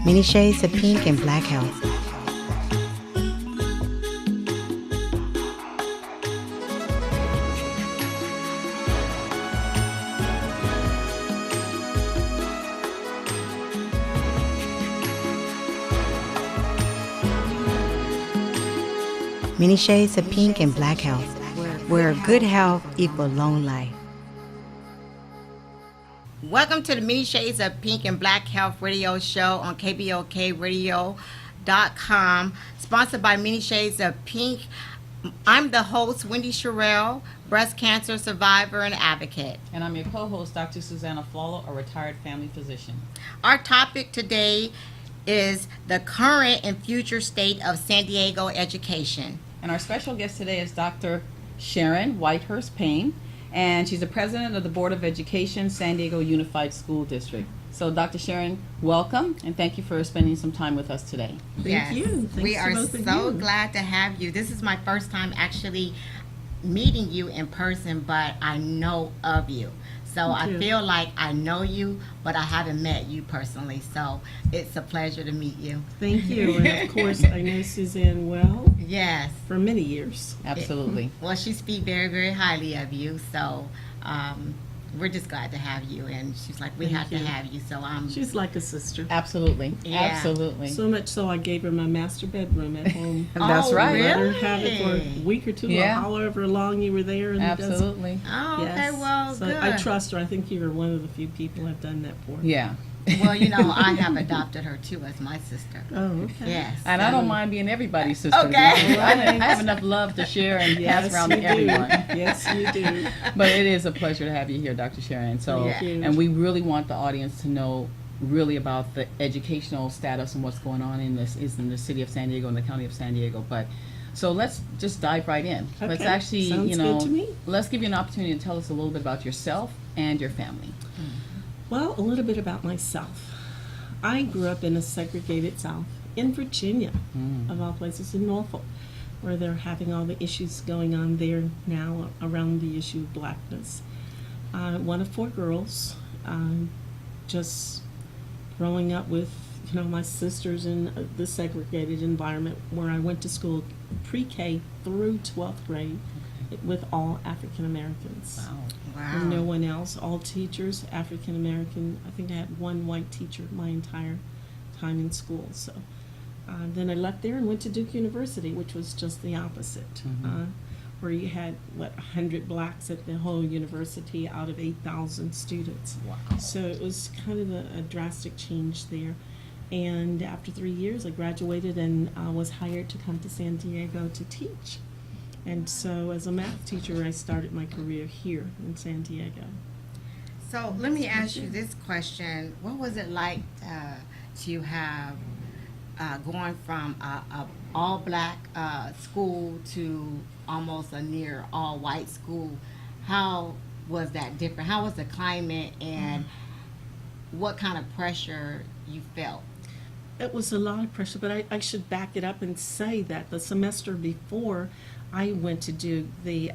Many shades of pink and black health. Many shades of pink and black health, where good health equals long life. Welcome to the Many Shades of Pink and Black Health radio show on KBOKradio.com, sponsored by Many Shades of Pink. I'm the host, Wendy Sherrill, breast cancer survivor and advocate. And I'm your co-host, Dr. Susanna Flalo, a retired family physician. Our topic today is the current and future state of San Diego education. And our special guest today is Dr. Sharon Whitehurst-Payne, and she's the president of the Board of Education, San Diego Unified School District. So, Dr. Sharon, welcome, and thank you for spending some time with us today. Thank you. Thanks we are so glad to have you. This is my first time actually meeting you in person, but I know of you. So I feel like I know you, but I haven't met you personally. So it's a pleasure to meet you. Thank you. And of course, I know Suzanne well. Yes. For many years. Absolutely. Well, she speaks very, very highly of you. So we're just glad to have you. And she's like, we have to have you. So she's like a sister. Absolutely. Yeah. Absolutely. So much so I gave her my master bedroom at home. That's right. Really? Let her have it for a week or two, or however long you were there. Absolutely. Oh, okay. Well, so good. I trust her. I think you are one of the few people I've done that for. Yeah. Well, you know, I have adopted her too as my sister. Oh, okay. Yes. And I don't mind being everybody's sister. Okay. I have enough love to share and pass around to everyone. Yes, you do. But it is a pleasure to have you here, Dr. Sharon. So, and we really want the audience to know really about the educational status and what's going on in the city of San Diego and the county of San Diego. But so let's just dive right in. Okay. Let's actually, Sounds good to me. Let's give you an opportunity to tell us a little bit about yourself and your family. Well, a little bit about myself. I grew up in a segregated South in Virginia, of all places, in Norfolk, where they're having all the issues going on there now around the issue of blackness. One of four girls, just growing up with my sisters in the segregated environment where I went to school pre-K through 12th grade with all African Americans. Wow. Wow. No one else, all teachers, African American. I think I had one white teacher my entire time in school. So then I left there and went to Duke University, which was just the opposite, where you had, 100 blacks at the whole university out of 8,000 students. Wow. So it was kind of a drastic change there. And after 3 years, I graduated and was hired to come to San Diego to teach. And so as a math teacher, I started my career here in San Diego. So let me ask you this question. What was it like to have going from a all-black school to almost a near all-white school? How was that different? How was the climate, and what kind of pressure you felt? It was a lot of pressure, but I should back it up and say that the semester before I went to Duke, the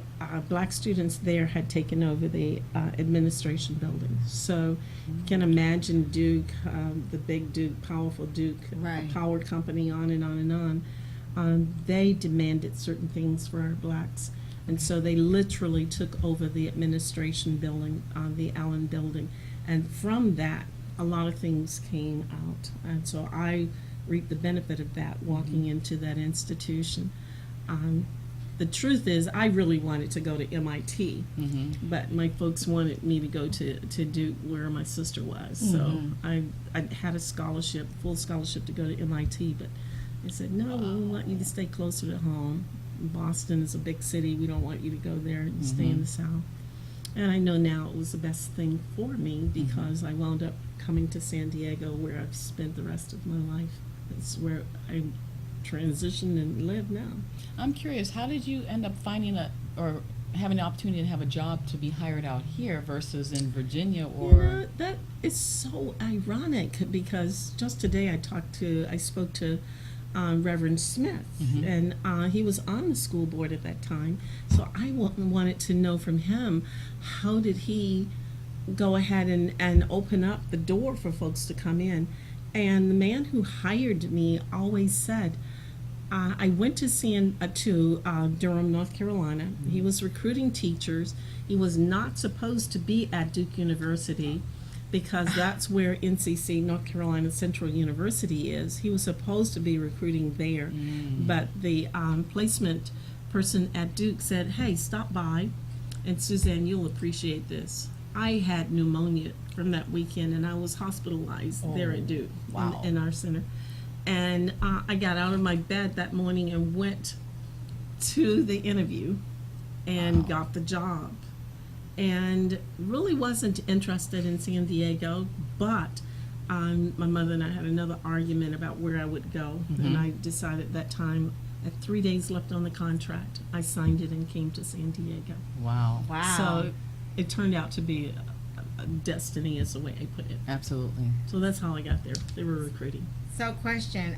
black students there had taken over the administration building. So you can imagine Duke, the big Duke, powerful Duke, power company, on and on and on. They demanded certain things for our blacks. And so they literally took over the administration building, the Allen building. And from that, a lot of things came out. And so I reaped the benefit of that walking into that institution. The truth is, I really wanted to go to MIT, but my folks wanted me to go to Duke, where my sister was. So I had a scholarship, full scholarship to go to MIT, but they said, no, we want you to stay closer to home. Boston is a big city. We don't want you to go there and stay in the South. And I know now it was the best thing for me because I wound up coming to San Diego, where I've spent the rest of my life. It's where I transitioned and live now. I'm curious, how did you end up finding or having the opportunity to have a job to be hired out here versus in Virginia? Or that is so ironic, because just today I spoke to Reverend Smith, and he was on the school board at that time. So I wanted to know from him, how did he go ahead and open up the door for folks to come in? And the man who hired me always said, I went to Durham, North Carolina. He was recruiting teachers. He was not supposed to be at Duke University because that's where NCC, North Carolina Central University, is. He was supposed to be recruiting there. But the placement person at Duke said, hey, stop by. And Suzanne, you'll appreciate this. I had pneumonia from that weekend, and I was hospitalized there at Duke in our center. And I got out of my bed that morning and went to the interview and got the job. And really wasn't interested in San Diego, but my mother and I had another argument about where I would go. And I decided at that time, at 3 days left on the contract, I signed it and came to San Diego. Wow. So it turned out to be a destiny, is the way I put it. Absolutely. So that's how I got there. They were recruiting. So question,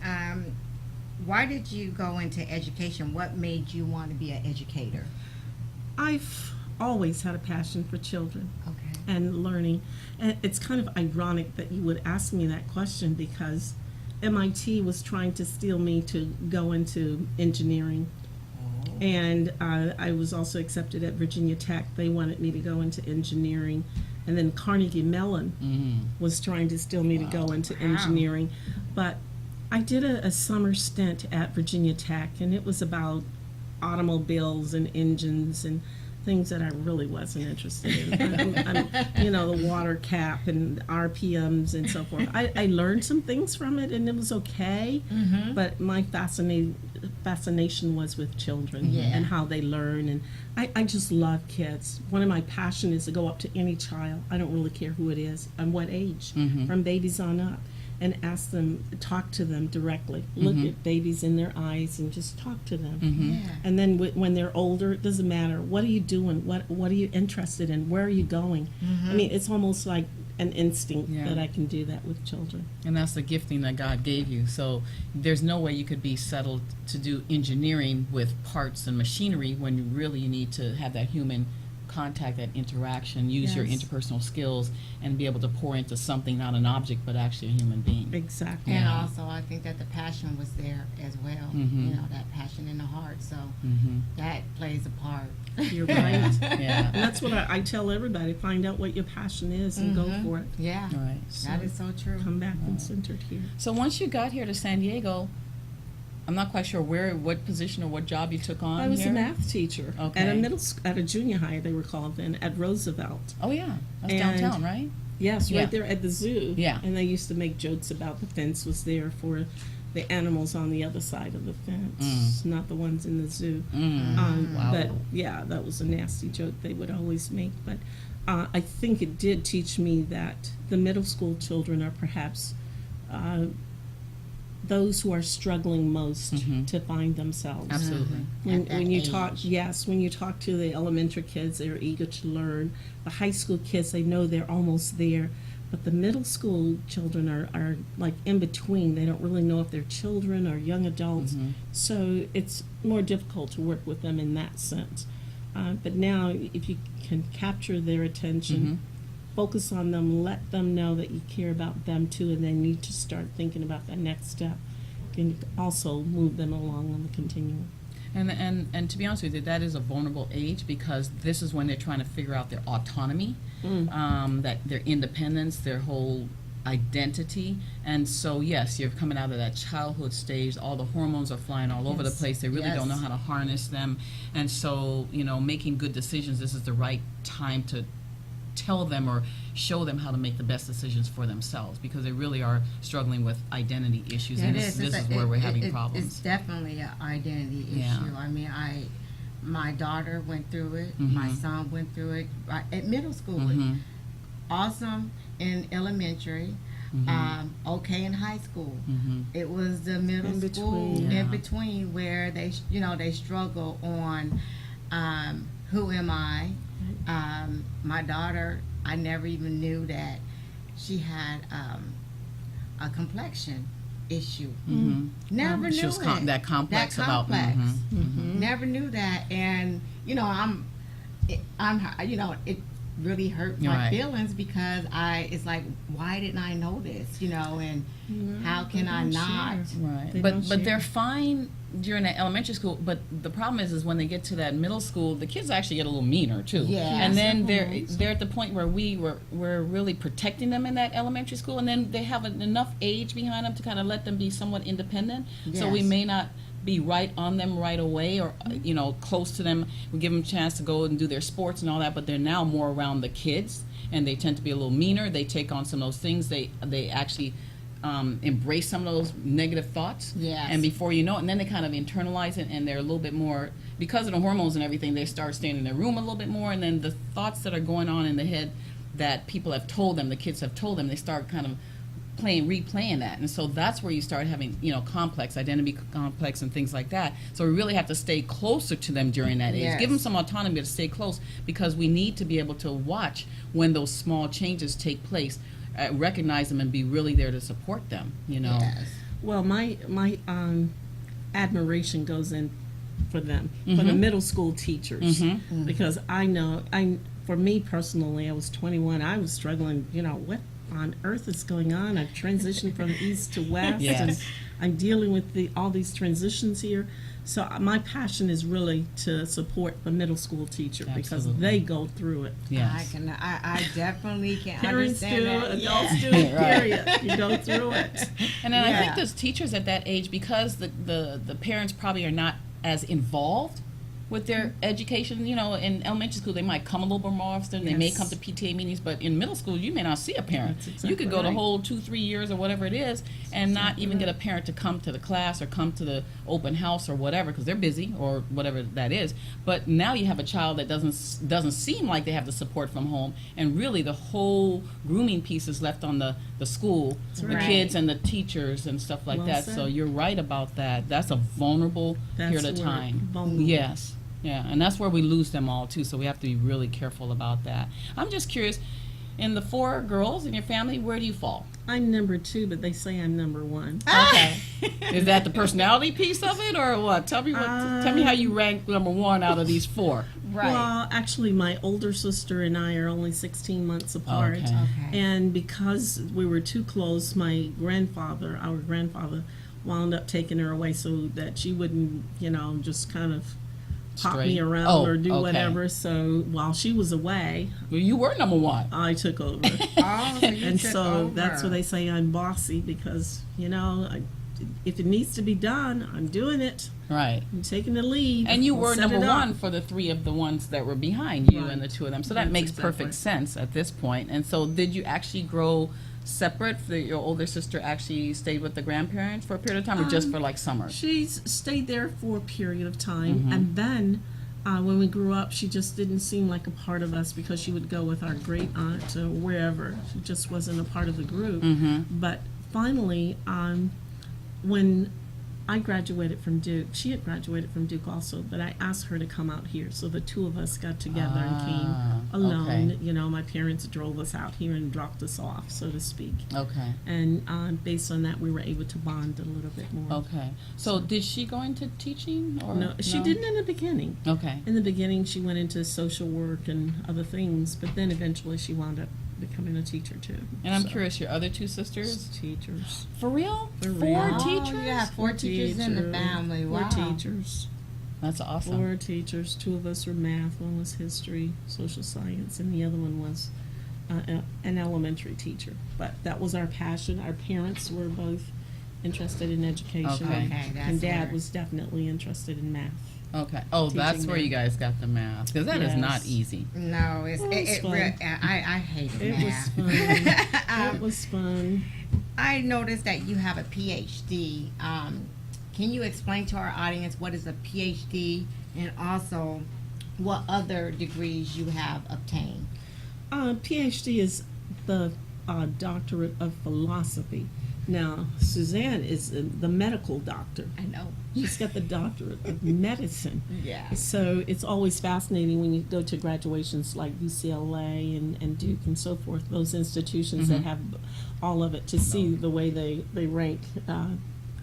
why did you go into education? What made you want to be an educator? I've always had a passion for children Okay. and learning. And it's kind of ironic that you would ask me that question because MIT was trying to steal me to go into engineering. And I was also accepted at Virginia Tech. They wanted me to go into engineering. And then Carnegie Mellon was trying to steal me to go into engineering. But I did a summer stint at Virginia Tech, and it was about automobiles and engines and things that I really wasn't interested in. The water cap and RPMs and so forth. I learned some things from it, and it was okay. But my fascination was with children and how they learn. And I just love kids. One of my passions is to go up to any child. I don't really care who it is and what age, from babies on up, and ask them, talk to them directly. Look at babies in their eyes and just talk to them. And then when they're older, it doesn't matter. What are you doing? What are you interested in? Where are you going? I mean, it's almost like an instinct that I can do that with children. And that's the gifting that God gave you. So there's no way you could be settled to do engineering with parts and machinery when you need to have that human contact, that interaction, use your interpersonal skills, and be able to pour into something, not an object, but actually a human being. Exactly. And also, I think that the passion was there as well. That passion in the heart. So that plays a part. You're right. Yeah. And that's what I tell everybody. Find out what your passion is and go for it. Yeah. Right. That is so true. Come back and centered here. So once you got here to San Diego, I'm not quite sure what position or what job you took on. I was here? a math teacher at a junior high, they were called then, at Roosevelt. Oh yeah, that's And- downtown, right? Yes, Yeah. right there at the zoo. Yeah. And they used to make jokes about the fence was there for the animals on the other side of the fence, not the ones in the zoo. Wow. But yeah, that was a nasty joke they would always make. But I think it did teach me that the middle school children are perhaps those who are struggling most to find themselves. Absolutely. At When you that talk, age. when you talk to the elementary kids, they're eager to learn. The high school kids, they know they're almost there. But the middle school children are like in between. They don't really know if they're children or young adults. So it's more difficult to work with them in that sense. But now, if you can capture their attention, focus on them, let them know that you care about them too, and they need to start thinking about that next step, and also move them along on the continuum. And to be honest with you, that is a vulnerable age because this is when they're trying to figure out their autonomy, that their independence, their whole identity. And so yes, you're coming out of that childhood stage, all the hormones are flying all over the place, they really don't know how to harness them. And so, making good decisions, this is the right time to tell them or show them how to make the best decisions for themselves because they really are struggling with identity issues, and this is where we're having problems. It's definitely an identity Yeah. issue. I mean, my daughter went through it. My son went through it at middle school. Awesome in elementary. Okay in high school. It was the middle In school between. in between where they struggle on who am I. My daughter, I never even knew that she had a complexion issue. Never She knew was it. that complex That about complex. Never knew that, and really hurt my Right. feelings because it's like, why didn't I know this, and how can I not? Right. They But don't share. they're fine during that elementary school, but the problem is when they get to that middle school, the kids actually get a little meaner too. Yeah. And then Yes. they're at the point where we're really protecting them in that elementary school, and then they have enough age behind them to kind of let them be somewhat independent. So we Yes. may not be right on them right away, or close to them. We give them a chance to go and do their sports and all that, but they're now more around the kids, and they tend to be a little meaner. They take on some of those things. They actually embrace some of those negative thoughts. Yes. And before you know it, and then they kind of internalize it, and they're a little bit more, because of the hormones and everything, they start staying in their room a little bit more, and then the thoughts that are going on in the head that people have told them, the kids have told them, they start kind of replaying that. And so that's where you start having, identity complex and things like that. So we really have to stay closer to them during that age. Yes. Give them some autonomy to stay close, because we need to be able to watch when those small changes take place, recognize them, and be really there to support them, Yes. Well, my admiration goes in for them, for the middle school teachers, because I know, for me personally, I was 21. I was struggling. What on earth is going on? I've transitioned from east to west, Yes. and I'm dealing with all these transitions here. So my passion is really to support the middle school teacher because Absolutely. they go through it. Yes. I definitely can Parents understand do, that. adults do, Right. period. You go through it. And then I Yeah. think those teachers at that age, because the parents probably are not as involved with their education, in elementary school they might come a little bit more often, they may Yes. come to PTA meetings, but in middle school you may not see a parent. That's exactly You could go the right. whole 2-3 years or whatever it is and not even get a parent to come to the class or come to the open house or whatever, because they're busy or whatever that is. But now you have a child that doesn't seem like they have the support from home, and really the whole grooming piece is left on the school, the right. kids and the teachers and stuff like Well that. said. So you're right about that. That's a vulnerable That's period of the word, time. vulnerable. Yes. Yeah, and that's where we lose them all too, so we have to be really careful about that. I'm just curious, in the 4 girls in your family, where do you fall? I'm number 2, but they say I'm number 1. Okay. Is that the personality piece of it, or what? Tell me how you rank number 1 out of these 4. Right. Well, actually, my older sister and I are only 16 months apart. Okay. Okay. And because we were too close, our grandfather, wound up taking her away so that she wouldn't, just kind of pop Straight. me around Oh, or do okay. whatever. So while she was away, Well, you were number 1. I took over. Oh, so you And took so over. that's why they say I'm bossy, because, if it needs to be done, I'm doing it. Right. I'm taking the lead. And you I'll were set number it up. 1 for the 3 of the ones that were behind you, Right. and the 2 of them. So that That's makes exactly perfect right. sense at this point. And so did you actually grow separate? Your older sister actually stayed with the grandparents for a period of time, or just for like summers? She's stayed there for a period of time, Mm-hmm. and then when we grew up, she just didn't seem like a part of us because she would go with our great aunt or wherever. She just wasn't a part of the group. Mm-hmm. But finally, when I graduated from Duke, she had graduated from Duke also, but I asked her to come out here. So the 2 of us got together and came alone. okay. My parents drove us out here and dropped us off, so to speak. Okay. And based on that, we were able to bond a little bit more. Okay. So did she go into teaching? Or No, she didn't in the beginning. Okay. In the beginning, she went into social work and other things, but then eventually she wound up becoming a teacher too. And I'm So, curious, your other 2 sisters? teachers. For real? For 4 real. Oh, teachers? yeah, 4 teachers in the family. Wow. 4 teachers. That's awesome. 4 teachers. 2 of us were math. One was history, social science, and the other one was an elementary teacher. But that was our passion. Our parents were both interested in education, Okay. Okay, that's and Dad where- was definitely interested in math. Okay. Oh, that's Teaching where math. you guys got the math, because that is not Yes. easy. No, It was fun. I hated It math. was fun. It was fun. I noticed that you have a PhD. Can you explain to our audience what is a PhD, and also what other degrees you have obtained? PhD is the doctorate of philosophy. Now, Suzanne is the medical doctor. I know. She's got the doctorate of medicine. Yeah. So it's always fascinating when you go to graduations like UCLA and Duke and so forth, those institutions that have all of it, to see the way they rank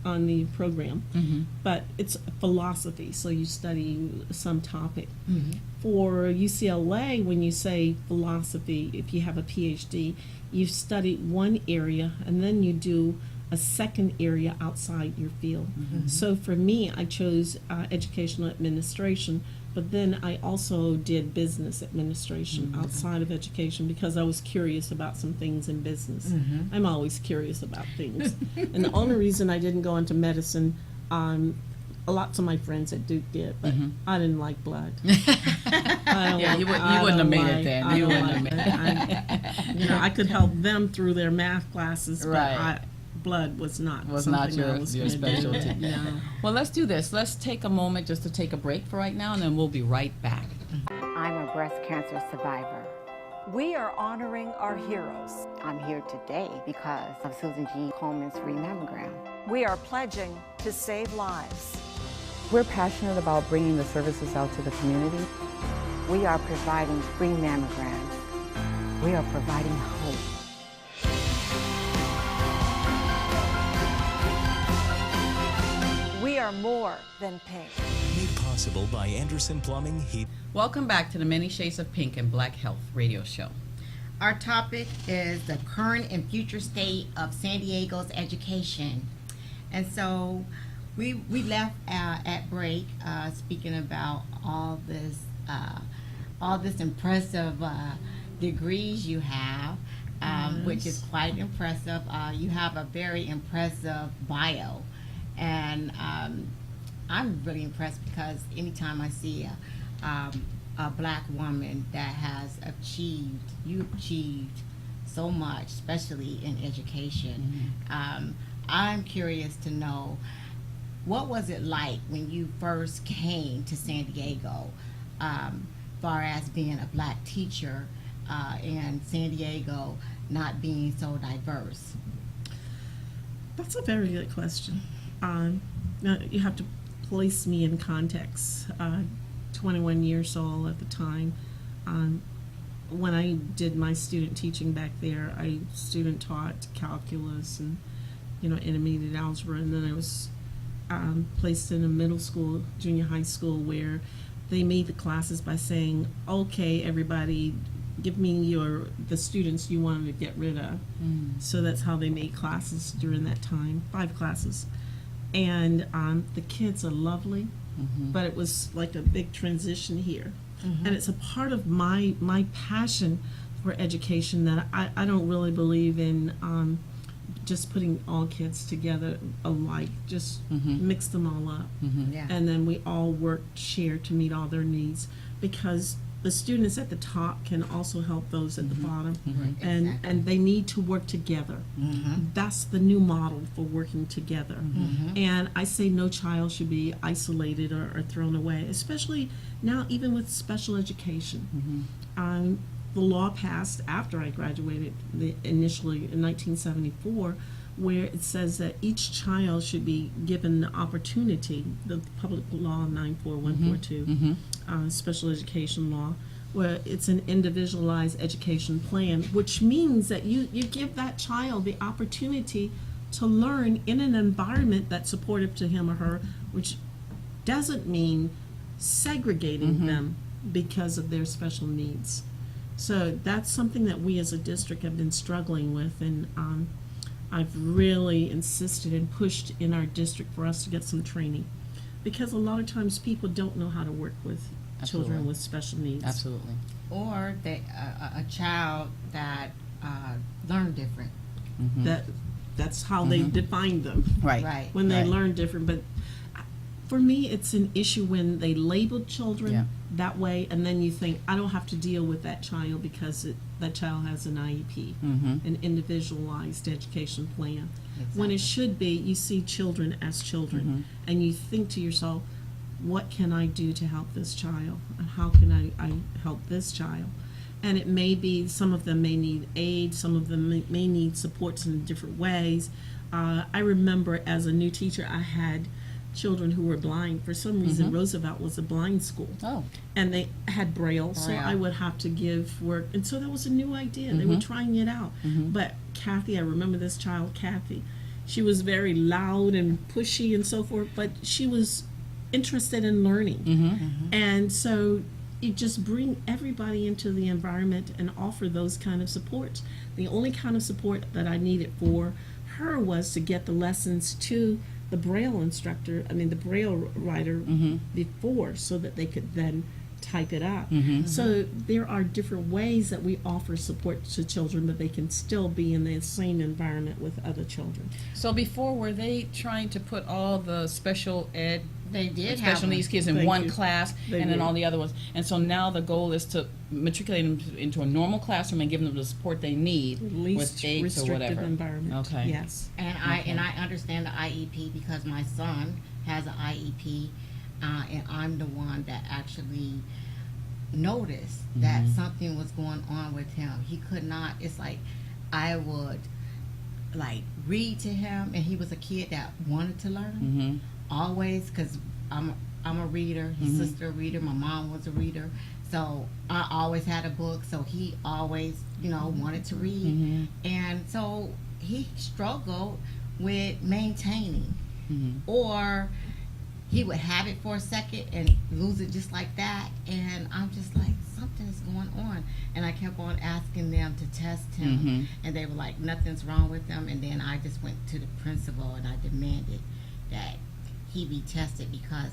on the program, Mm-hmm. but it's philosophy, so you study some topic. Mm-hmm. For UCLA, when you say philosophy, if you have a PhD, you study one area and then you do a second area outside your field. Mm-hmm. So for me, I chose educational administration, but then I also did business administration Mm-hmm. outside of education because I was curious about some things in business. Mm-hmm. I'm always curious about things. And the only reason I didn't go into medicine, lots of my friends at Duke did, but Mm-hmm. I didn't like blood. Yeah, you wouldn't have made it then. I You don't wouldn't have like made it. You know, I could help them through their math classes, but Right. blood was not Was not something I your was your gonna do. specialty. No. Well, let's do this. Let's take a moment just to take a break for right now, and then we'll be right back. I'm a breast cancer survivor. We are honoring our heroes. I'm here today because of Susan G. Coleman's free mammogram. We are pledging to save lives. We're passionate about bringing the services out to the community. We are providing free mammograms. We are providing hope. We are more than pink. Made possible by Anderson Plumbing, Heat. Welcome back to the Many Shades of Pink and Black Health radio show. Our topic is the current and future state of San Diego's education. And so we left at break speaking about all this impressive degrees you have, which is quite impressive. You have a very impressive bio. And I'm really impressed because anytime I see a black woman that has you've achieved so much, especially in education. I'm curious to know, what was it like when you first came to San Diego, far as being a black teacher and San Diego not being so diverse? That's a very good question. Now you have to place me in context. 21 years old at the time. When I did my student teaching back there, I student taught calculus and intermediate algebra, and then I was placed in a middle school, junior high school, where they made the classes by saying, "Okay, everybody, give me the students you wanted to get rid of." So that's how they made classes during that time, 5 classes. And the kids are lovely, but it was like a big transition here. And it's a part of my passion for education that I don't really believe in just putting all kids together alike, just mix them all up. Yeah. And then we all work, share to meet all their needs, because the students at the top can also help those at the bottom, and they need to work together. That's the new model for working together. And I say no child should be isolated or thrown away, especially now, even with special education. The law passed after I graduated, initially in 1974, where it says that each child should be given the opportunity, the Public Law 94142, special education law, where it's an individualized education plan, which means that you give that child the opportunity to learn in an environment that's supportive to him or her, which doesn't mean segregating them because of their special needs. So that's something that we as a district have been struggling with, and I've really insisted and pushed in our district for us to get some training, because a lot of times people don't know how to work with children with special needs. Absolutely. Or a child that learned different. That's how they define them. Right. When they Right. learn different. But for me, it's an issue when they label children that way, and then you think, I don't have to deal with that child because that child has an IEP, an individualized education plan. When it should be, you see children as children, and you think to yourself, what can I do to help this child? And how can I help this child? And it may be, some of them may need aid, some of them may need supports in different ways. I remember as a new teacher, I had children who were blind. For some reason, Roosevelt was a blind school. Oh. And they had Braille, so I would have to give work. And so that was a new idea. They were trying it out. But Kathy, I remember this child, Kathy, She was very loud and pushy and so forth, but she was interested in learning. And so you just bring everybody into the environment and offer those kind of supports. The only kind of support that I needed for her was to get the lessons to the Braille instructor, the Braille writer before, so that they could then type it up. So there are different ways that we offer support to children, but they can still be in the same environment with other children. So before, were they trying to put all the special ed, They did have special needs kids in Thank one you. class, They and then were. all the other ones? And so now the goal is to matriculate them into a normal classroom and give them the support they need Least with aids or restrictive whatever. environment. Okay. Yes. And I understand the IEP because my son has an IEP, and I'm the one that actually noticed that something was going on with him. He could not. It's like I would like read to him, and he was a kid that wanted to learn always, because I'm a reader. His sister a reader. My mom was a reader. So I always had a book. So he always, wanted to read, and so he struggled with maintaining, or he would have it for a second and lose it just like that. And I'm just like, something is going on. And I kept on asking them to test him, and they were like, nothing's wrong with him. And then I just went to the principal and I demanded that he be tested, because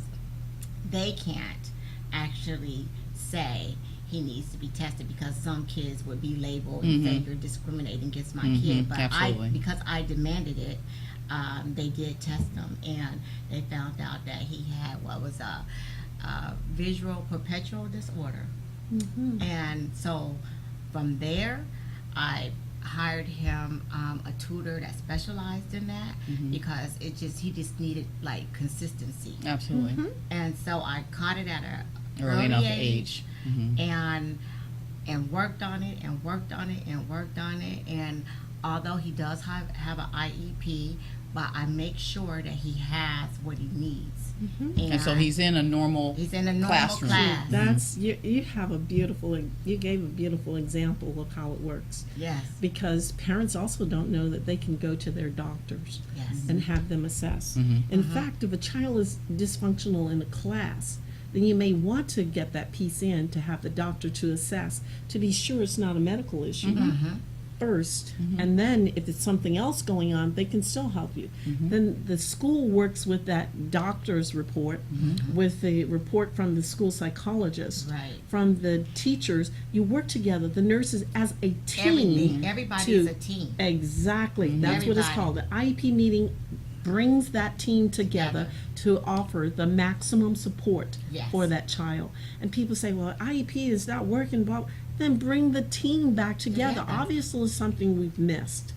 they can't actually say he needs to be tested, because some kids would be labeled and say you're discriminating against my kid. But absolutely. because I demanded it, they did test him, and they found out that he had what was a visual perpetual disorder. And so from there, I hired him a tutor that specialized in that, because he just needed like consistency. Absolutely. And so I caught it at a Early enough age. and worked on it and worked on it and worked on it. And although he does have an IEP, but I make sure that he has what he needs. And so he's in a normal classroom. Class. That's you have you gave a beautiful example of how it works. Yes. Because parents also don't know that they can go to their doctors Yes. and have them assess. In fact, if a child is dysfunctional in a class, then you may want to get that piece in to have the doctor to assess to be sure it's not a medical issue first, and then if it's something else going on, they can still help you. Then the school works with that doctor's report, with the report from the school psychologist, Right. from the teachers. You work together, the nurses, as a team. Everybody's a team. Exactly. That's what it's Everybody. called. The IEP meeting brings that team together to offer the maximum support Yes. for that child. And people say, well, IEP is not working, but then bring the team back together. Together. Obviously, it's something we've missed.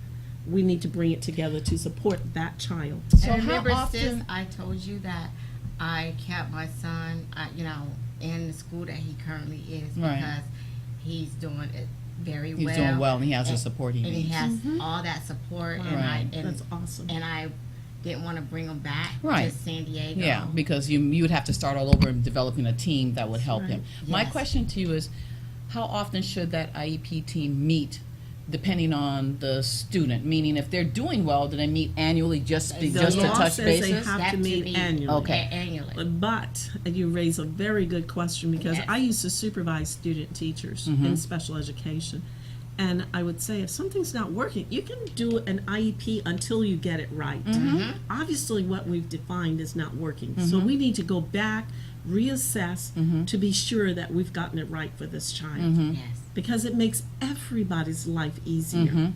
We need to bring it together to support that child. So And how remember, often? sis, I told you that I kept my son, in the school that he currently is, Right. because he's doing it very well. He's doing well, and he has the support he And he needs. has all that support, Wow. and That's awesome. and I didn't want to bring him back Right. to San Diego. Yeah, because you would have to start all over and developing a team that would help him. My Yes. question to you is, how often should that IEP team meet, depending on the student? Meaning, if they're doing well, do they meet annually just The to law touch says they bases? have That to meet annually. Okay. Annually. But you raise a very good question, because Yes. I used to supervise student teachers in special education. And I would say, if something's not working, you can do an IEP until you get it right. Obviously, what we've defined is not working. So we need to go back, reassess, to be sure that we've gotten it right for this child. Yes. Because it makes everybody's life easier.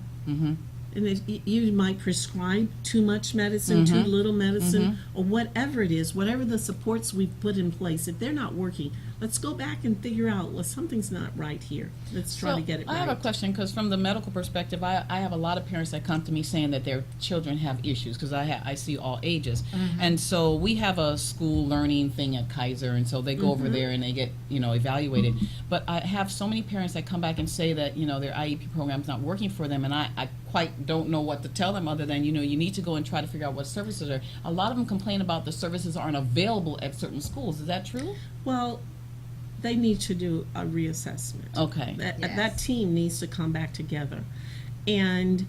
And if you might prescribe too much medicine, too little medicine, or whatever it is, whatever the supports we've put in place, if they're not working, let's go back and figure out, well, something's not right here. Let's try to get it I right. have a question, because from the medical perspective, I have a lot of parents that come to me saying that their children have issues, because I see all ages. And so we have a school learning thing at Kaiser, and so they go over there and they get evaluated. But I have so many parents that come back and say that their IEP program's not working for them, and I quite don't know what to tell them other than you need to go and try to figure out what services are. A lot of them complain about the services aren't available at certain schools. Is that true? Well, they need to do a reassessment. Okay. That Yes. team needs to come back together. And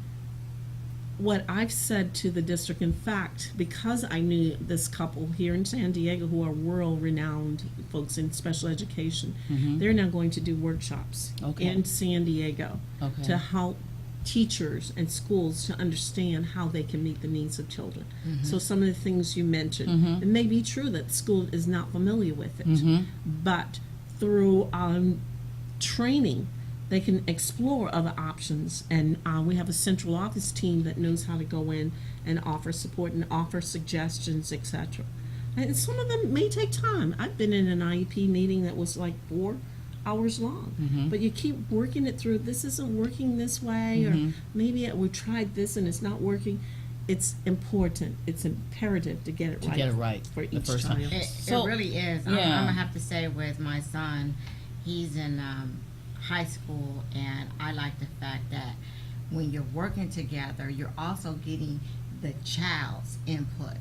what I've said to the district, in fact, because I knew this couple here in San Diego who are world-renowned folks in special education, they're now going to do workshops in San Diego to help teachers and schools to understand how they can meet the needs of children. So some of the things you mentioned, it may be true that the school is not familiar with it, but through training, they can explore other options, and we have a central office team that knows how to go in and offer support and offer suggestions, etc. And some of them may take time. I've been in an IEP meeting that was like 4 hours long, but you keep working it through. This isn't working this way, or maybe we tried this and it's not working. It's important. It's imperative to get it right. For each first child. time. It really is. I'm gonna have to say with my son, he's in high school, and I like the fact that when you're working together, you're also getting the child's input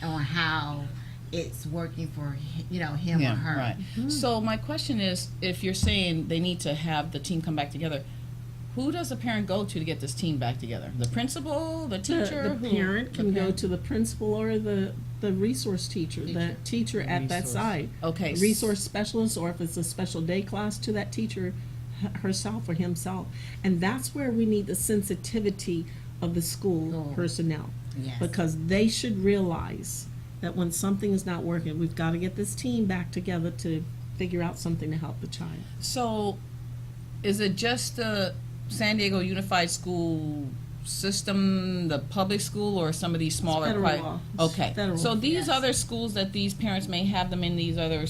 on how it's working for him or her. Right. So my question is, if you're saying they need to have the team come back together, who does the parent go to get this team back together? The principal, the teacher? The parent can go to the principal or the resource teacher, the teacher at that site. Okay. Resource specialist, or if it's a special day class, to that teacher herself or himself. And that's where we need the sensitivity of the school personnel. Yes. Because they should realize that when something is not working, we've got to get this team back together to figure out something to help the child. So is it just the San Diego Unified School System, the public school, or some of these smaller Federal private? law. Okay. Federal. So these Yes. other schools that these parents may have them in, these other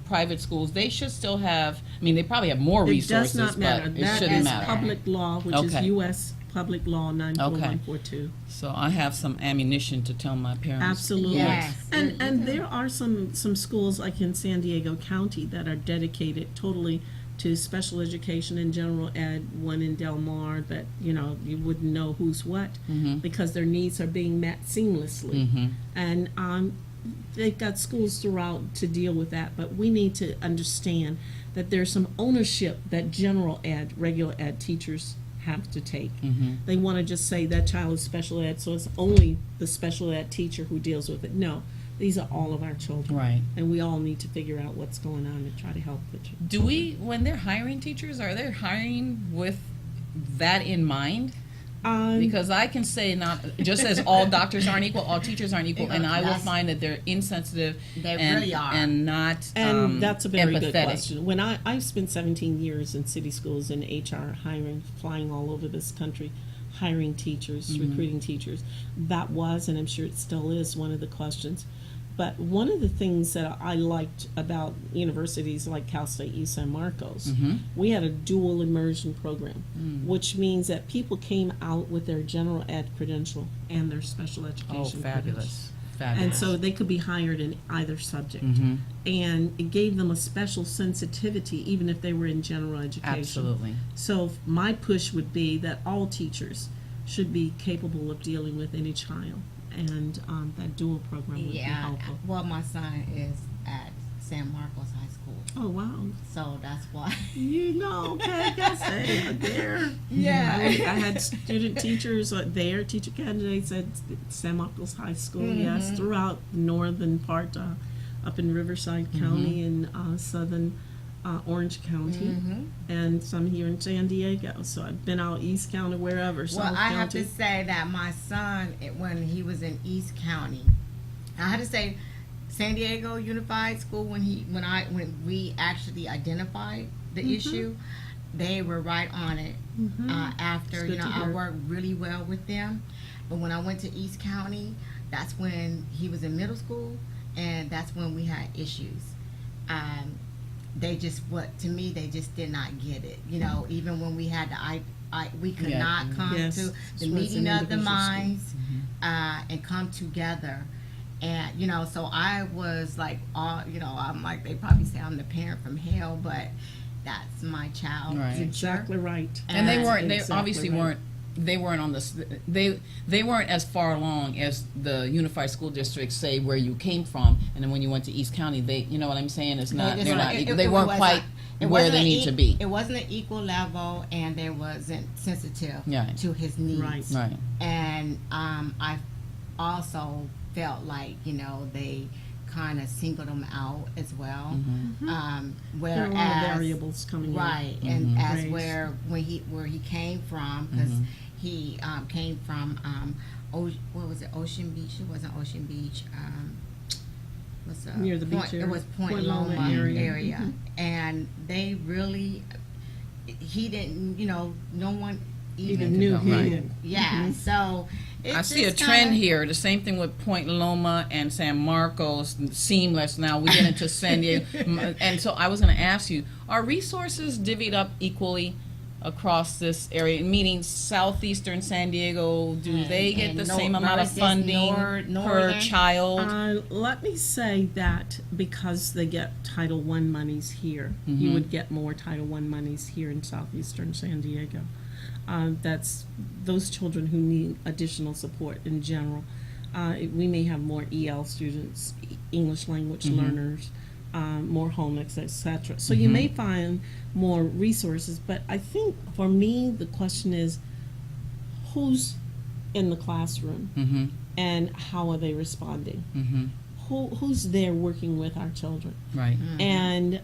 private schools, they should still have, I mean, they probably have more resources, It does not matter. but it That shouldn't is matter. public law, which is Okay. U.S. Public Law 94142. So I have some ammunition to tell my parents. Absolutely. Yes. And there are some schools like in San Diego County that are dedicated totally to special education and general ed, one in Del Mar that, you wouldn't know who's what because their needs are being met seamlessly. And they've got schools throughout to deal with that, but we need to understand that there's some ownership that general ed, regular ed teachers have to take. They want to just say that child is special ed, so it's only the special ed teacher who deals with it. No, these are all of our children. Right. And we all need to figure out what's going on and try to help the children. Do we, when they're hiring teachers, are they hiring with that in mind? Because I can say, not just as all doctors aren't equal, all teachers aren't equal, and I will find that they're insensitive They and, really are. and not And that's a very good empathetic. question. When I've spent 17 years in city schools in HR, hiring, flying all over this country, hiring teachers, recruiting teachers. That was, and I'm sure it still is, one of the questions. But one of the things that I liked about universities like Cal State U San Marcos, we had a dual immersion program, which means that people came out with their general ed credential and their special education credential. Fabulous. Fabulous. And so they could be hired in either subject. And it gave them a special sensitivity, even if they were in general education. Absolutely. So my push would be that all teachers should be capable of dealing with any child. And that dual program would be helpful. Well, my son is at San Marcos High School, Oh, wow. so that's why. Okay, I guess they are there. Yeah. I had student teachers there, teacher candidates at San Marcos High School, yes, throughout the northern part, up in Riverside County and southern Orange County, and some here in San Diego. So I've been out East County, wherever. Well, South I have County. to say that my son, when he was in East County, I had to say San Diego Unified School, when we actually identified the issue, they were right on it. After, It's good to I hear. worked really well with them. But when I went to East County, that's when he was in middle school, and that's when we had issues. They just, to me, they just did not get it. Even when we had we could not come Yes. to This the was meeting an of the individual school. minds and come together. And, so I was like, I'm like, they probably say I'm the parent from hell, but that's my child. Right. future. Exactly right. And they That's weren't. They exactly obviously right. weren't. They weren't on this. They weren't as far along as the unified school districts say where you came from, and then when you went to East County, you know what I'm saying? It's not. It's They're like- not. it- They it weren't was quite. It where wasn't they an need to be. It wasn't an equal level, and they wasn't sensitive Right. to his needs. Right. Right. And I also felt like, you know, they kind of singled him out as well. There are a lot of Whereas variables coming right, in. and as Race. where he came from, because he came from what was it, Ocean Beach? It wasn't Ocean Beach. What's Near the beach Point, area. it was Point Loma area, and they really, he didn't, you know, no one Even knew Right. him. yeah. So it's I see a just trend kinda- here. The same thing with Point Loma and San Marcos, seamless. Now we get into San Diego. And so I was going to ask you, are resources divvied up equally across this area? Meaning southeastern San Diego, do they get and the nor- same amount of versus funding per northern? child? Let me say that because they get Title I monies here, you would get more Title I monies here in southeastern San Diego. That's those children who need additional support in general. We may have more EL students, English language learners, more home ec, etc. So you may find more resources, but I think for me the question is who's in the classroom and how are they responding? Who's there working with our children? Right. And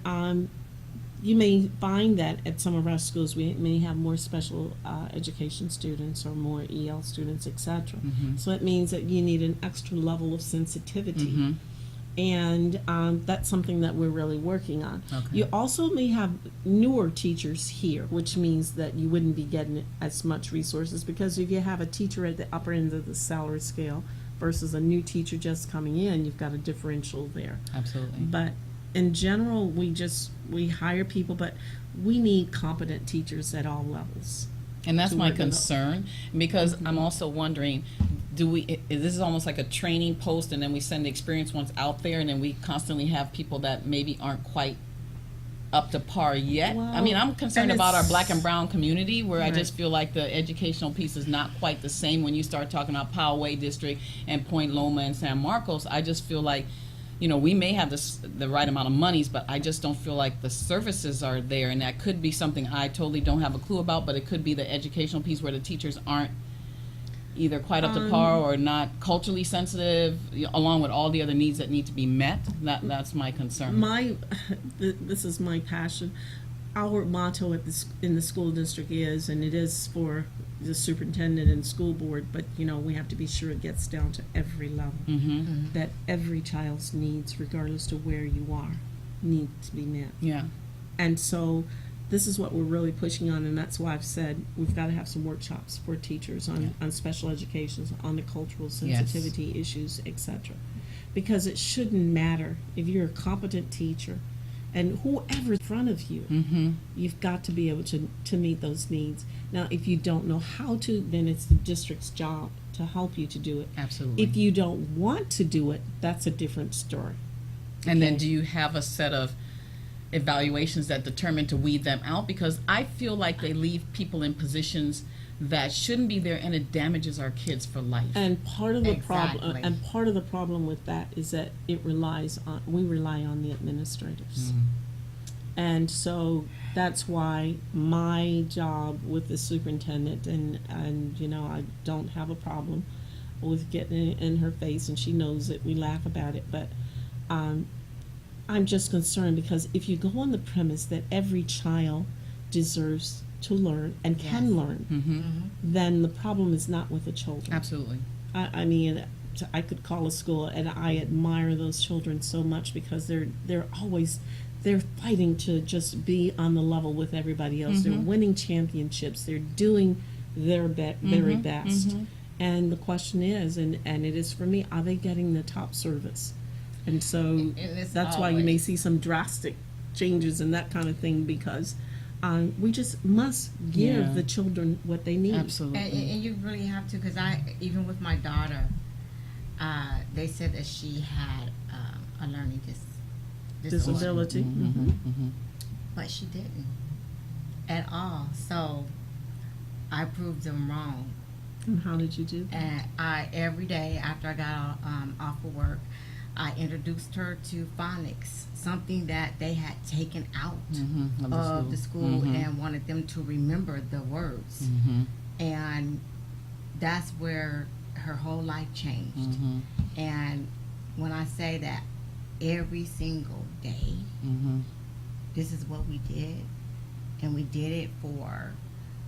you may find that at some of our schools we may have more special education students or more EL students, etc. So it means that you need an extra level of sensitivity. And that's something that we're really working on. Okay. You also may have newer teachers here, which means that you wouldn't be getting as much resources, because if you have a teacher at the upper end of the salary scale versus a new teacher just coming in, you've got a differential there. Absolutely. But in general, we hire people, but we need competent teachers at all levels. And that's to my work it out. concern, because I'm also wondering, this is almost like a training post, and then we send the experienced ones out there, and then we constantly have people that maybe aren't quite up to par yet. I mean, I'm concerned and about our it's- black and brown community, where I Right. just feel like the educational piece is not quite the same when you start talking about Poway District and Point Loma and San Marcos. I just feel like, you know, we may have the right amount of monies, but I just don't feel like the services are there, and that could be something I totally don't have a clue about, but it could be the educational piece where the teachers aren't either quite up to par or not culturally sensitive, along with all the other needs that need to be met. That's my concern. This is my passion. Our motto in the school district is, and it is for the superintendent and school board, but you know, we have to be sure it gets down to every level, that every child's needs, regardless to where you are, need to be met. Yeah. And so this is what we're really pushing on, and that's why I've said we've got to have some workshops for teachers on special education, on the cultural sensitivity issues, etc. Because it shouldn't matter if you're a competent teacher and whoever's in front of you, you've got to be able to meet those needs. Now, if you don't know how to, then it's the district's job to help you to do it. Absolutely. If you don't want to do it, that's a different story. And then do you have a set of evaluations that determine to weed them out? Because I feel like they leave people in positions that shouldn't be there, and it damages our kids for life. And part of the problem, Exactly. and part of the problem with that is that we rely on the administrators. And so that's why my job with the superintendent, and you know, I don't have a problem with getting it in her face, and she knows it, we laugh about it, but I'm just concerned because if you go on the premise that every child deserves to learn and can learn, then the problem is not with the children. Absolutely. I mean, I could call a school, and I admire those children so much because they're fighting to just be on the level with everybody else. They're winning championships. They're doing their very best. And the question is, and it is for me, are they getting the top service? And so it's that's why you may always- see some drastic changes and that kind of thing, because we just must give Yeah. the children what they need. Absolutely. And you really have to, because even with my daughter, they said that she had a learning disorder, Disability. but she didn't at all. So I proved them wrong. And how did you do that? And every day after I got off of work, I introduced her to phonics, something that they had taken out of the school and wanted them to remember the words. And that's where her whole life changed. And when I say that every single day, this is what we did, and we did it for,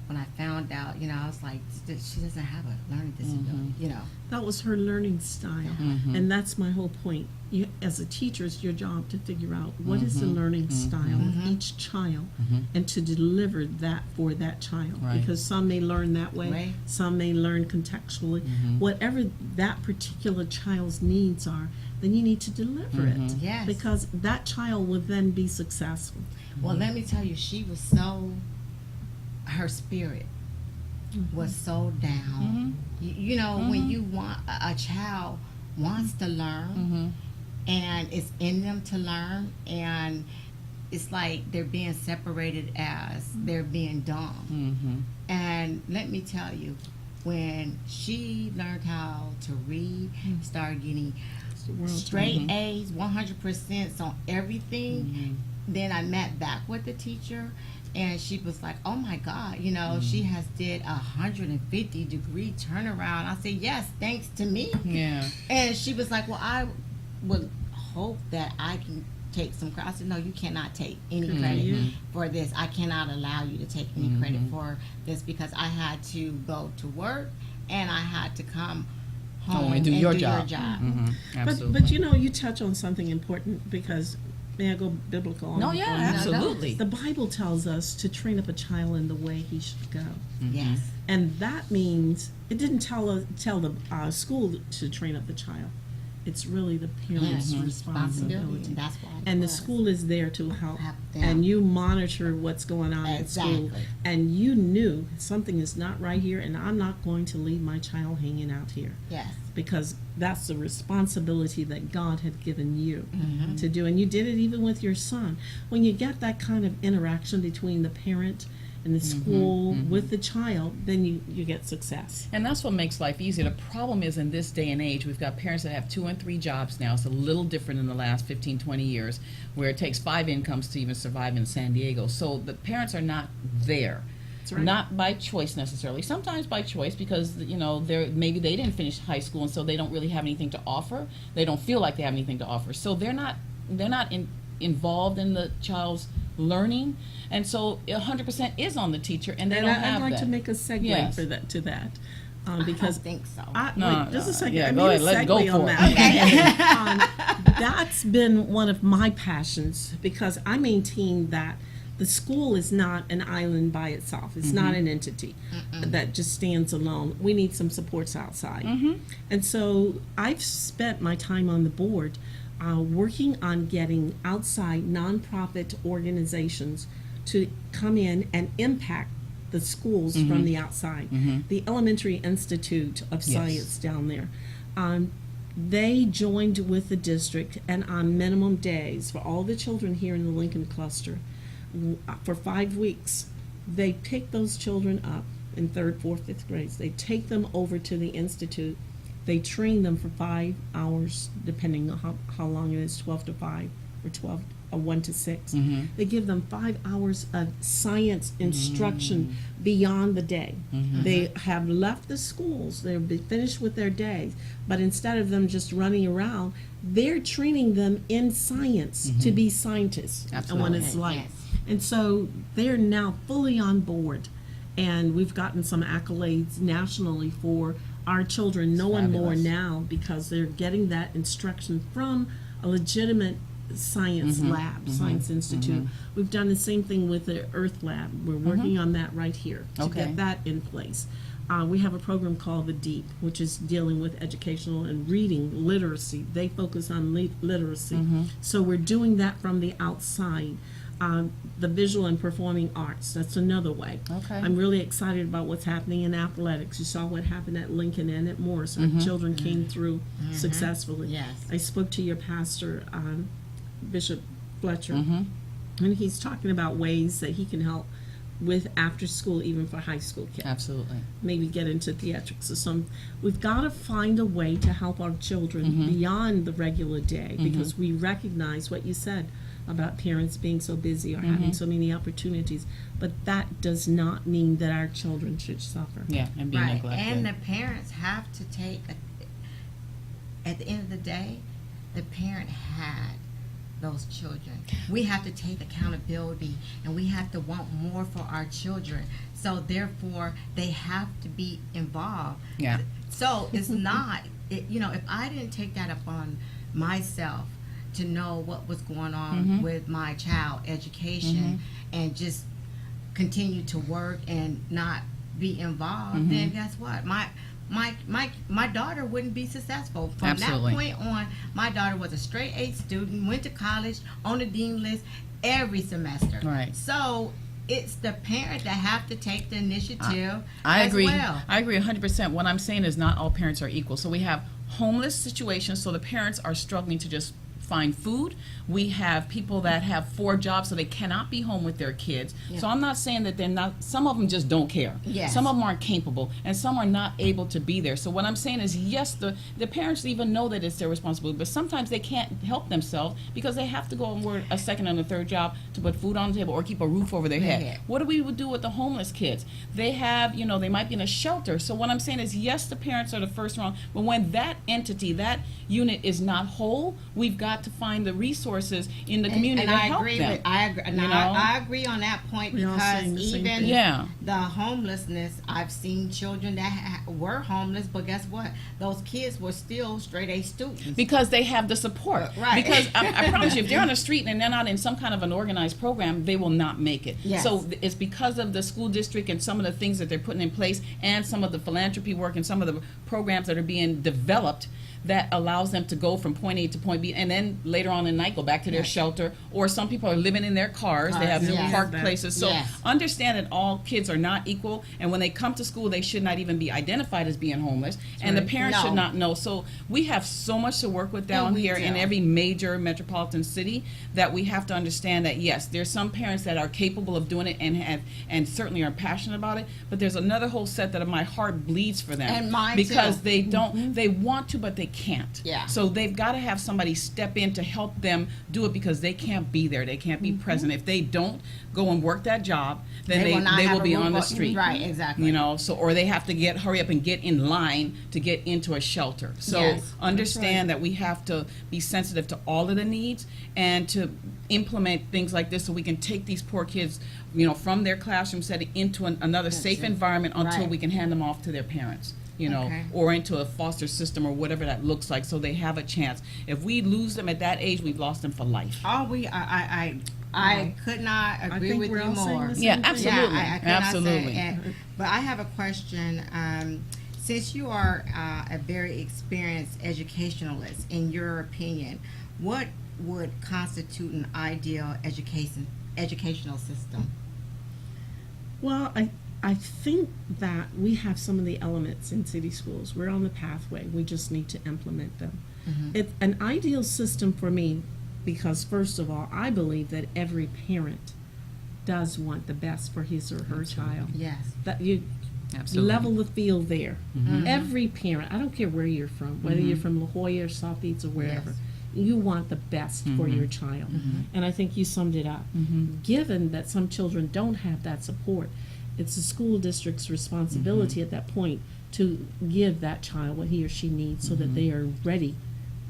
when I found out, I was like, she doesn't have a learning disability, That was her learning style. And that's my whole point. You, as a teacher, it's your job to figure out what is the learning style of each child and to deliver that for that child. Right. Because some may learn that way, Right. some may learn contextually. Whatever that particular child's needs are, then you need to deliver it. Yes. Because that child will then be successful. Well, let me tell you, she was so, her spirit was so down. When you want, a child wants to learn, and it's in them to learn, and it's like they're being separated as they're being dumb. And let me tell you, when she learned how to read, started getting straight A's, 100% on everything, then I met back with the teacher, and she was like, oh my God, she has did 150-degree turnaround. I said, yes, thanks to me. Yeah. And she was like, well, I would hope that I can take some credit. I said, no, you cannot take any credit for this. I cannot allow you to take any credit for this, because I had to go to work and I had to come home and do your job. But you touch on something important, because may I go biblical on No, yeah, on that? absolutely. The Bible tells us to train up a child in the way he should go. Yes. And that means, it didn't tell the school to train up the child. It's really the parents' responsibility. And that's why. And the school is there to help. Help them. And you monitor what's going on at school. Exactly. And you knew something is not right here, and I'm not going to leave my child hanging out here. Yes. Because that's the responsibility that God had given you to do. And you did it even with your son. When you get that kind of interaction between the parent and the school with the child, then you get success. And that's what makes life easier. The problem is, in this day and age, we've got parents that have 2 and 3 jobs now. It's a little different in the last 15, 20 years, where it takes 5 incomes to even survive in San Diego. So the parents are not there. Right. Not by choice necessarily. Sometimes by choice, because maybe they didn't finish high school, and so they don't really have anything to offer. They don't feel like they have anything to offer, so they're not involved in the child's learning, and so 100% is on the teacher, and they don't have I'd like that. to make a segue Yes. for that I because don't think so. wait, just a second. Yeah, I go made ahead. a Let's segue go on for it. that. That's been one of my passions, because I maintain that the school is not an island by itself. It's not an entity that just stands alone. We need some supports outside. And so I've spent my time on the board working on getting outside nonprofit organizations to come in and impact the schools from the outside. The Elementary Institute of Science down there. They joined with the district, and on minimum days for all the children here in the Lincoln cluster, for 5 weeks, they pick those children up in 3rd, 4th, 5th grades. They take them over to the institute. They train them for 5 hours, depending on how long it is, 12 to 5 or 1 to 6. They give them 5 hours of science instruction beyond the day. They have left the schools, they're finished with their days, but instead of them just running around, they're training them in science to be scientists and what it's like. Yes. And so they're now fully on board, and we've gotten some accolades nationally for our children knowing more now, because they're getting that instruction from a legitimate science lab, science institute. We've done the same thing with the Earth Lab. We're working on that right here to get that in place. We have a program called The Deep, which is dealing with educational and reading literacy. They focus on literacy. So we're doing that from the outside. The visual and performing arts, that's another way. Okay. I'm really excited about what's happening in athletics. You saw what happened at Lincoln and at Morris. Our children came through successfully. Yes. I spoke to your pastor, Bishop Fletcher, and he's talking about ways that he can help with after school, even for high school kids. Absolutely. Maybe get into theatrics or some. We've got to find a way to help our children beyond the regular day, because we recognize what you said about parents being so busy or having so many opportunities, but that does not mean that our children should suffer. Yeah, and be Right, neglected. and the parents have to take, at the end of the day, the parent had those children. We have to take accountability, and we have to want more for our children. So therefore, they have to be involved. Yeah. So it's not, if I didn't take that upon myself to know what was going on with my child education and just continue to work and not be involved, then guess what? My daughter wouldn't be successful. From Absolutely. that point on, my daughter was a straight A student, went to college, on the dean list every semester. Right. So it's the parent that have to take the initiative I as agree. well. I agree 100%. What I'm saying is not all parents are equal. So we have homeless situations, so the parents are struggling to just find food. We have people that have 4 jobs, so they cannot be home with their kids. So I'm not saying that they're not, some of them just don't care. Yes. Some of them aren't capable, and some are not able to be there. So what I'm saying is, yes, the parents even know that it's their responsibility, but sometimes they can't help themselves because they have to go and work a second and a third job to put food on the table or keep a roof over their head. What do we do with the homeless kids? They have, they might be in a shelter. So what I'm saying is, yes, the parents are the first wrong, but when that entity, that unit is not whole, we've got to find the resources in the community to help them. I agree on that point, We all because saying the same even thing. Yeah. the homelessness, I've seen children that were homeless, but guess what? Those kids were still straight A students. Because they have the support. Right. Because I promise you, if they're on the street and they're not in some kind of an organized program, they will not make it. Yes. So it's because of the school district and some of the things that they're putting in place, and some of the philanthropy work and some of the programs that are being developed, that allows them to go from point A to point B, and then later on in the night go back to their shelter. Or some people are living in their cars. They have Yes. parked places. So Yes. understand that all kids are not equal, and when they come to school, they should not even be identified as being homeless, and the parents No. should not know. So we have so much to work with down we here do. in every major metropolitan city, that we have to understand that, yes, there's some parents that are capable of doing it and certainly are passionate about it, but there's another whole set that my heart bleeds for them. And mine because too. they don't, they want to, but they can't. Yeah. So they've got to have somebody step in to help them do it, because they can't be there. They can't be present. If they don't go and work that job, then they have will a be roof on the over- street. Right, exactly. So, or they have to hurry up and get in line to get into a shelter. So Yes, understand that we have to be sensitive to all of the needs, and to implement things like this so we can take these poor kids, from their classroom setting into another safe environment until Right. we can hand them off to their parents. Okay. Or into a foster system or whatever that looks like, so they have a chance. If we lose them at that age, we've lost them for life. I could not agree think with we're you all saying more. the same Yeah, thing. absolutely. I could not say Absolutely. it. But I have a question. Since you are a very experienced educationalist, in your opinion, what would constitute an ideal educational system? Well, I think that we have some of the elements in city schools. We're on the pathway. We just need to implement them. It's an ideal system for me, because first of all, I believe that every parent does want the best for his or her child. Yes. That you Absolutely. level the field there. Every parent, I don't care where you're from, whether you're from La Jolla or South East or wherever, you want the best for your child. And I think you summed it up. Given that some children don't have that support, it's the school district's responsibility at that point to give that child what he or she needs, so that they are ready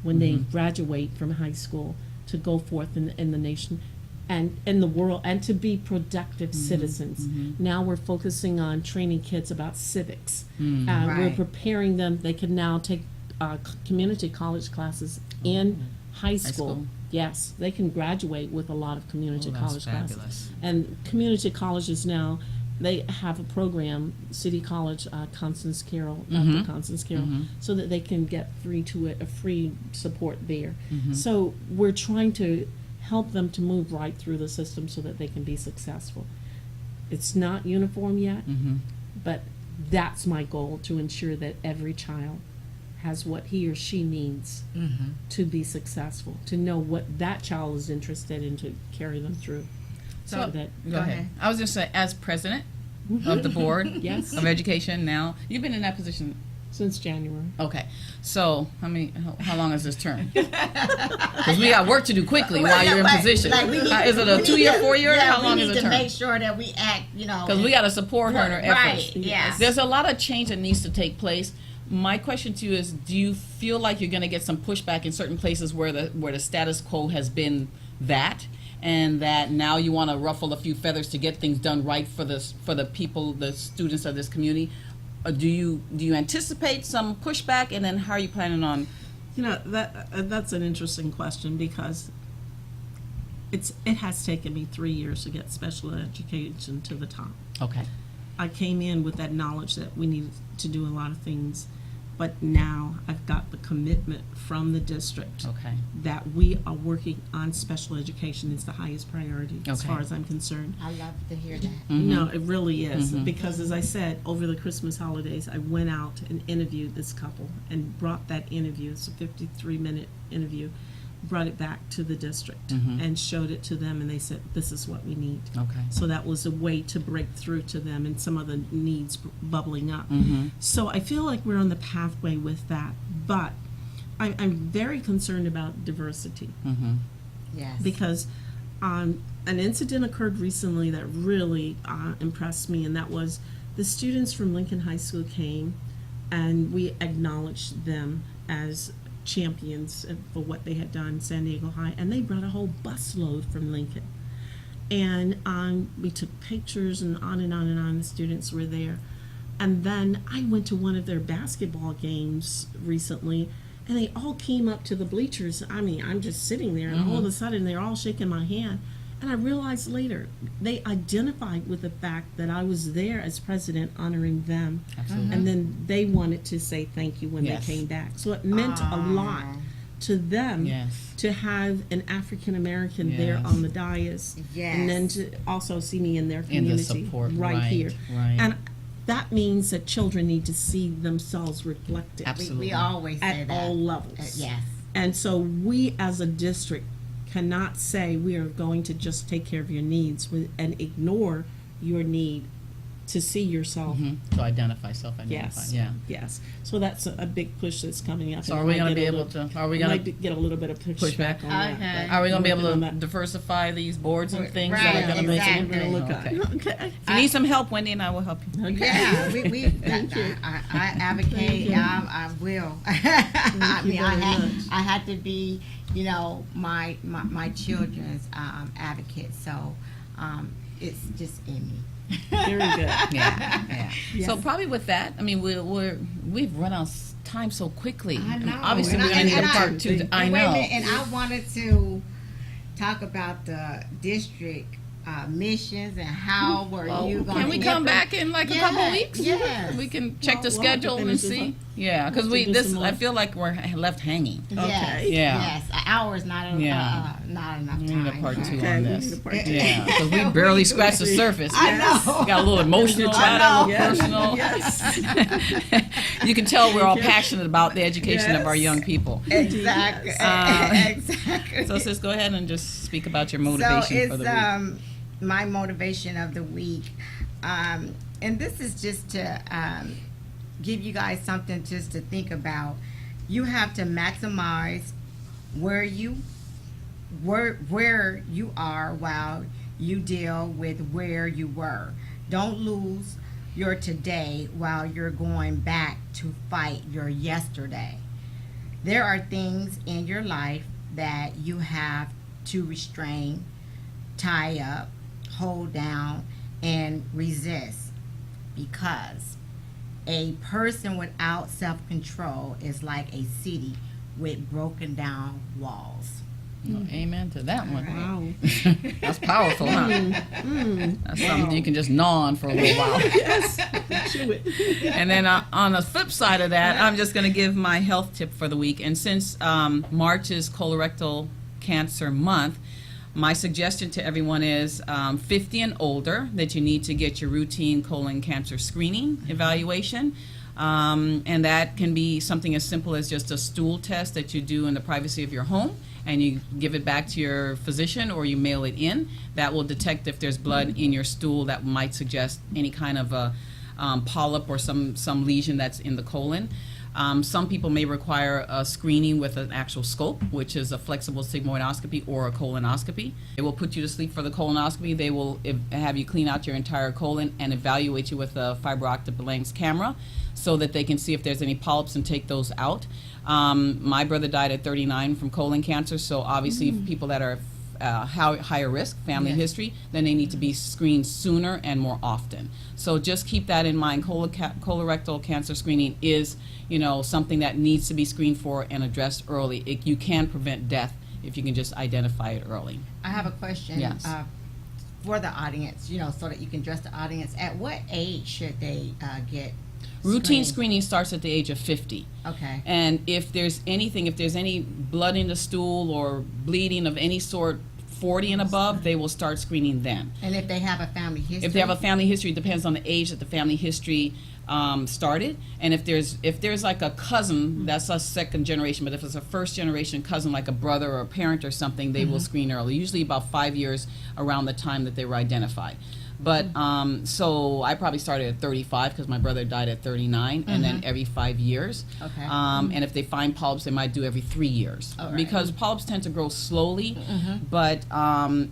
when they graduate from high school to go forth in the nation and in the world, and to be productive citizens. Now we're focusing on training kids about civics. We're Right. preparing them. They can now take community college classes in high school. school. Yes, they can graduate with a lot of community that's college classes. fabulous. And community colleges now, they have a program, City College, Constance Carroll, Dr. Constance Carroll, so that they can get free support there. So we're trying to help them to move right through the system so that they can be successful. It's not uniform yet, but that's my goal, to ensure that every child has what he or she needs to be successful, to know what that child is interested in, to carry them through. So that. Go ahead. I was just saying, as president of the board Yes. of education now, you've been in that position. Since January. Okay, so how long is this term? Because we got work to do quickly while you're in position. Like we need, Is it a 2-year, 4-year? Yeah, how long we is need the to term? make sure that we act, Because we got to support her in her efforts. Right, yes. There's a lot of change that needs to take place. My question to you is, do you feel like you're going to get some pushback in certain places where the status quo has been that, and that now you want to ruffle a few feathers to get things done right for the people, the students of this community? Do you anticipate some pushback, and then how are you planning on? That's an interesting question, because it has taken me 3 years to get special education to the top. Okay. I came in with that knowledge that we needed to do a lot of things, but now I've got the commitment from the district Okay. that we are working on special education is the highest priority as Okay. far as I'm concerned. I love to hear that. No, it really is, because as I said, over the Christmas holidays, I went out and interviewed this couple and brought that interview, it's a 53-minute interview, brought it back to the district and showed it to them, and they said, this is what we need. Okay. So that was a way to break through to them and some of the needs bubbling up. So I feel like we're on the pathway with that, but I'm very concerned about diversity. Yes. Because an incident occurred recently that really impressed me, and that was the students from Lincoln High School came, and we acknowledged them as champions for what they had done in San Diego High, and they brought a whole busload from Lincoln. And we took pictures and on and on and on. The students were there. And then I went to one of their basketball games recently, and they all came up to the bleachers. I mean, I'm just sitting there, and all of a sudden they're all shaking my hand. And I realized later, they identified with the fact that I was there as president honoring them. Absolutely. And then they wanted to say thank you when Yes. they came back. So it meant a lot to them Yes. to have an African American there Yes. on the dais, Yes. and then to also see me in their In the community support, right here. right. And that means that children need to see themselves reflected Absolutely. We always say at that. all levels. Yes. And so we as a district cannot say we are going to just take care of your needs and ignore your need to see yourself. To identify, self-identify. Yes. Yeah. Yes. So that's a big push that's coming up. So and are we I going to might be get a able little- to? Are we I going might to? get a little bit of pushback Pushback? on that. Okay. but Are we going to be I'm able working to on that. diversify these boards and things Right, that are going to make exactly. it? We're gonna look Okay. at. If Okay. you need some help, Wendy and I will help you. Yeah, I advocate. I will. I mean, you very much. I had to be, my children's advocate. So, it's just in me. Very good. Yeah. Yes. So probably with that, I mean, we've run out of time so quickly. I know. Obviously, And we're going to need a part two. and I And wait a know. minute, and I wanted to talk about the district missions and how were you going Can to we come back in like a couple Yes, weeks? yes. We can check the Well, we'll have to schedule and finish this see. up. Yeah, because We'll have to do some more. I feel like we're left hanging. Yes, Okay. Yeah. yes. An hour is not Yeah. not enough We time. need a part two Okay, on we this. need a part two. Yeah, because we barely scratched the surface. I know. We got a little emotional about it, a little Yes. personal. You can tell we're all passionate about the education of our Yes. young people. Exactly. Exactly. So, sis, go ahead and just speak about your So motivation for the week. it's my motivation of the week, and this is just to give you guys something just to think about. You have to maximize where you are while you deal with where you were. Don't lose your today while you're going back to fight your yesterday. There are things in your life that you have to restrain, tie up, hold down, and resist, because a person without self-control is like a city with broken down walls. Well, amen to that one. Wow. That's powerful, huh? That's something you can just gnaw on for a little while. Yes. Chew it. And then on the flip side of that, I'm just going to give my health tip for the week. And since March is colorectal cancer month, my suggestion to everyone is 50 and older that you need to get your routine colon cancer screening evaluation. And that can be something as simple as just a stool test that you do in the privacy of your home, and you give it back to your physician or you mail it in. That will detect if there's blood in your stool that might suggest any kind of a polyp or some lesion that's in the colon. Some people may require a screening with an actual scope, which is a flexible sigmoidoscopy or a colonoscopy. They will put you to sleep for the colonoscopy. They will have you clean out your entire colon and evaluate you with a fiber optic lens camera so that they can see if there's any polyps and take those out. My brother died at 39 from colon cancer, so obviously people that are higher risk, family history, then they need to be screened sooner and more often. So just keep that in mind. Colorectal cancer screening is, something that needs to be screened for and addressed early. You can prevent death if you can just identify it early. I have a question. Yes. For the audience, so that you can address the audience. At what age should they get Routine screened? screening starts at the age of 50. Okay. And if there's any blood in the stool or bleeding of any sort, 40 and above, they will start screening then. And if they have a family history? If they have a family history, it depends on the age that the family history started. And if there's like a cousin, that's a second generation, but if it's a first generation cousin, like a brother or a parent or something, they will screen early, usually about 5 years around the time that they were identified. But so I probably started at 35 because my brother died at 39, and then every 5 years. Okay. And if they find polyps, they might do every 3 years. All right. Because polyps tend to grow slowly, but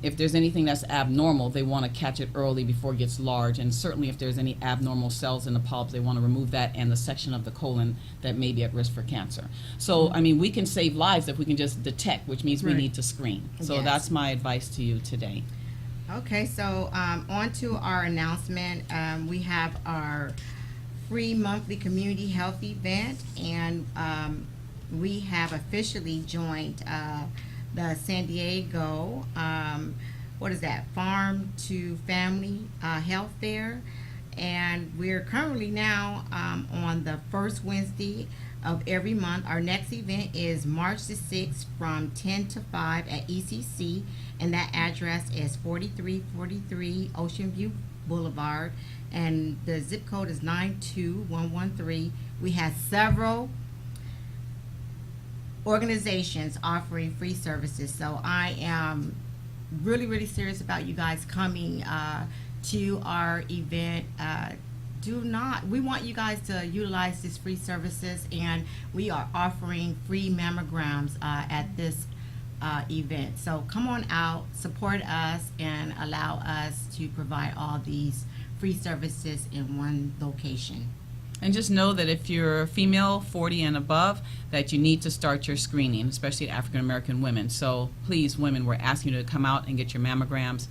if there's anything that's abnormal, they want to catch it early before it gets large. And certainly if there's any abnormal cells in the polyps, they want to remove that and the section of the colon that may be at risk for cancer. So, we can save lives if we can just detect, which means we need to screen. So Yes. that's my advice to you today. Okay, so on to our announcement. We have our free monthly community health event, and we have officially joined the San Diego, Farm to Family Health Fair. And we're currently now on the first Wednesday of every month. Our next event is March the 6th from 10 to 5 at ECC, and that address is 4343 Ocean View Boulevard, and the zip code is 92113. We have several organizations offering free services, so I am really serious about you guys coming to our event. We want you guys to utilize these free services, and we are offering free mammograms at this event. So come on out, support us, and allow us to provide all these free services in one location. And just know that if you're female, 40 and above, that you need to start your screening, especially African American women. So please, women, we're asking you to come out and get your mammograms.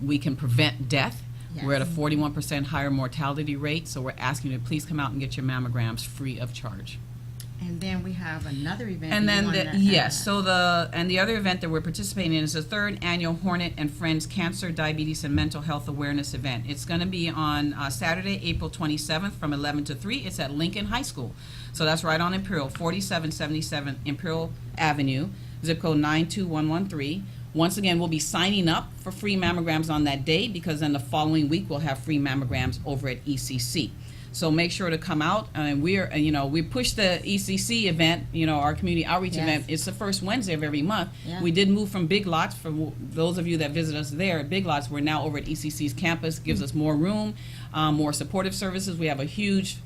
We can prevent death. Yes. We're at a 41% higher mortality rate, so we're asking you to please come out and get your mammograms free of charge. And then we have another event. And then the the other event that we're participating in is the third annual Hornet and Friends Cancer, Diabetes, and Mental Health Awareness event. It's going to be on Saturday, April 27th from 11 to 3. It's at Lincoln High School. So that's right on Imperial, 4777 Imperial Avenue, zip code 92113. Once again, we'll be signing up for free mammograms on that day, because then the following week we'll have free mammograms over at ECC. So make sure to come out. And we push the ECC event, our community outreach event. It's the first Wednesday of every month. Yeah. We did move from Big Lots. For those of you that visit us there at Big Lots, we're now over at ECC's campus. Gives us more room, more supportive services. We have a huge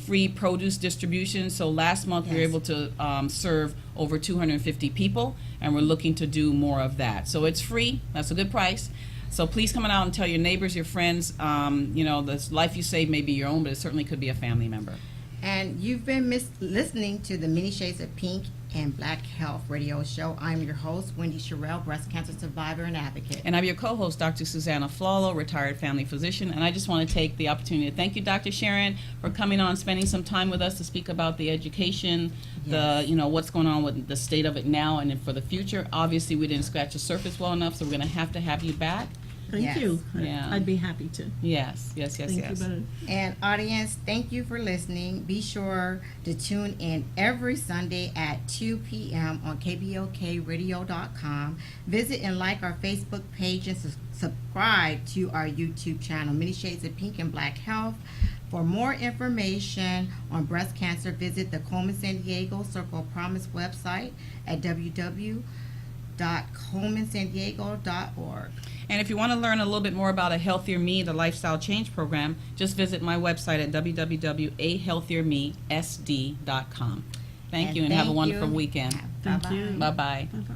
free produce distribution. So last month we were able to serve over 250 people, and we're looking to do more of that. So it's free. That's a good price. So please come on out and tell your neighbors, your friends, the life you save may be your own, but it certainly could be a family member. And you've been listening to the Many Shades of Pink and Black Health radio show. I'm your host, Wendy Sherrill, breast cancer survivor and advocate. And I'm your co-host, Dr. Susanna Flalo, retired family physician. And I just want to take the opportunity to thank you, Dr. Sharon, for coming on, spending some time with us to speak about the education, what's going on with the state of it now and then for the future. Obviously, we didn't scratch the surface well enough, so we're going to have you back. Thank you. Yeah. I'd be happy to. Yes. Thank you, Better. And audience, thank you for listening. Be sure to tune in every Sunday at 2 p.m. on kbokradio.com. Visit and like our Facebook page and subscribe to our YouTube channel, Many Shades of Pink and Black Health, For more information on breast cancer, visit the Coleman San Diego Circle of Promise website at www.colemansandiego.org. And if you want to learn a little bit more about A Healthier Me, the lifestyle change program, just visit my website at www.ahealthiermesd.com. Thank you, and have a wonderful weekend. Thank Bye-bye. you. Bye-bye. Bye-bye.